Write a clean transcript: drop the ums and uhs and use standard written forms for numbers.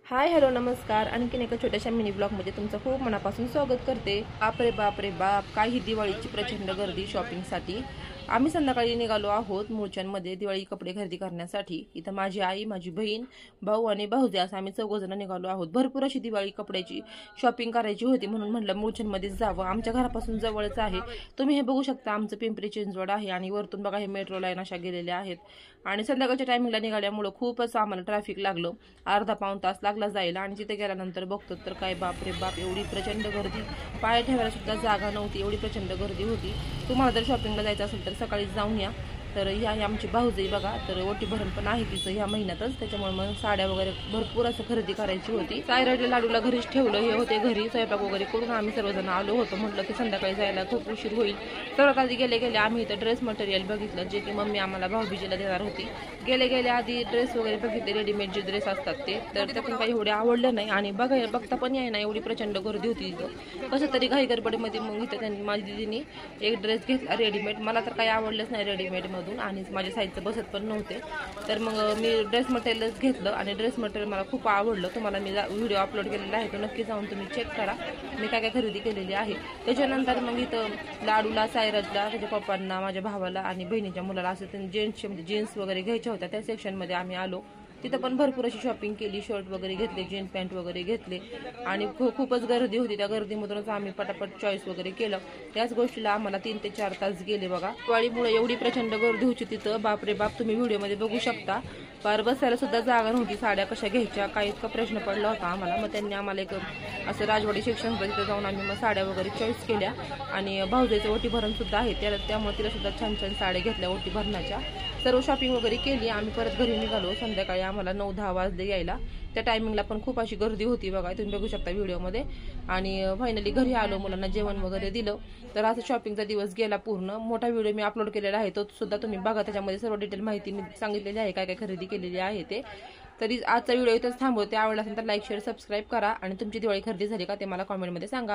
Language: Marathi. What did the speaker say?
हाय हॅलो नमस्कार। आणखीन एका छोट्याशा मिनी ब्लॉगमध्ये तुमचं खूप मनापासून स्वागत करते। बाप रे बाप काय ही दिवाळीची प्रचंड गर्दी शॉपिंगसाठी। आम्ही संध्याकाळी निघालो आहोत मूळचंदमध्ये दिवाळी कपडे खरेदी करण्यासाठी। इथं माझी आई, माझी बहीण, भाऊ आणि भाऊजे असं आम्ही चौघजण निघालो आहोत। भरपूर अशी दिवाळी कपड्याची शॉपिंग करायची होती म्हणून म्हटलं मूळचंदमध्येच जावं, आमच्या घरापासून जवळच आहे। तुम्ही हे बघू शकता आमचं पिंपरी चिंचवड आहे आणि वरतून बघा हे मेट्रो लाईन अशा गेलेल्या आहेत। आणि संध्याकाळच्या टायमिंगला निघाल्यामुळे खूपच आम्हाला ट्रॅफिक लागलं, अर्धा पाऊण तास लागला जायला। आणि तिथे गेल्यानंतर बघतो तर काय बाप रे बाप एवढी प्रचंड गर्दी, पाय ठेवायला सुद्धा जागा नव्हती, एवढी प्रचंड गर्दी होती। तुम्हाला जर शॉपिंगला जायचं असेल तर सकाळी जाऊन या। तर ह्या आमची भाऊजाई बघा, तर ओटी भरण पण आहे तिचं ह्या महिन्यातच, त्याच्यामुळे मग साड्या वगैरे भरपूर असं खरेदी करायची होती। सायराडल्या लाडूला घरीच ठेवलं, हे होते घरी स्वयंपाक वगैरे करून आम्ही सर्वजण आलो होतो। म्हटलं की संध्याकाळी जायला खूप उशीर होईल। सर्वात आधी गेले आम्ही इथं ड्रेस मटेरियल बघितलं, जे की मम्मी आम्हाला भाऊबीजेला देणार होती। गेले आधी ड्रेस वगैरे बघितले, रेडीमेड जे ड्रेस असतात ते, तर त्यातून काही एवढे आवडलं नाही आणि बघता पण याय ना एवढी प्रचंड गर्दी होती इथं। कसं तरी घाई गडबडीमध्ये मग इथं त्यांनी माझी दीदीने एक ड्रेस घेतला रेडीमेड। मला तर काही आवडलंच नाही रेडीमेड मधून आणि माझ्या साईजचं बसत पण नव्हते, तर मग मी ड्रेस मटेरियलच घेतलं आणि ड्रेस मटेरियल मला खूप आवडलं। तुम्हाला मी व्हिडिओ अपलोड केलेला आहे, तो नक्की जाऊन तुम्ही चेक करा, मी काय खरेदी केलेली आहे। त्याच्यानंतर मग इथं लाडूला, सायराजला, त्याच्या पप्पांना, माझ्या भावाला आणि बहिणीच्या मुलाला असं त्यांनी जेंट्सचे म्हणजे जीन्स वगैरे घ्यायच्या होत्या, त्या सेक्शनमध्ये आम्ही आलो। तिथं पण भरपूर अशी शॉपिंग केली, शर्ट वगैरे घेतले, जीन्स पॅन्ट वगैरे घेतले आणि खूपच गर्दी होती। त्या गर्दीमधूनच आम्ही पटापट चॉईस वगैरे केलं। त्याच गोष्टीला आम्हाला 3 ते 4 तास गेले बघा। दिवाळीमुळे एवढी प्रचंड गर्दी होती तिथं, बाप रे बाप तुम्ही व्हिडिओमध्ये बघू शकता। फार बसायला सुद्धा जागा नव्हती, साड्या कशा घ्यायच्या काय इतका प्रश्न पडला होता आम्हाला। मग त्यांनी आम्हाला एक असं राजवाडी सेक्शन होतं, तिथं जाऊन आम्ही मग साड्या वगैरे चॉईस केल्या आणि भाऊजाईचं ओटी भरण सुद्धा आहे त्यामुळे तिला सुद्धा छान छान साड्या घेतल्या ओटी भरणाच्या। सर्व शॉपिंग वगैरे केली, आम्ही परत घरी निघालो। संध्याकाळी आम्हाला 9-10 वाजले यायला। त्या टायमिंगला पण खूप अशी गर्दी होती बघा, तुम्ही बघू शकता व्हिडिओमध्ये। आणि फायनली घरी आलो, मुलांना जेवण वगैरे दिलं। तर असं शॉपिंगचा दिवस गेला पूर्ण। मोठा व्हिडिओ मी अपलोड केलेला आहे, तो सुद्धा तुम्ही बघा, त्याच्यामध्ये सर्व डिटेल माहिती मी सांगितलेली आहे, काय खरेदी केलेली आहे ते। तरी आजचा व्हिडिओ इथंच थांबवते। आवडला असेल तर लाईक, शेअर, सबस्क्राईब करा आणि तुमची दिवाळी खरेदी झाली का ते मला कॉमेंटमध्ये सांगा।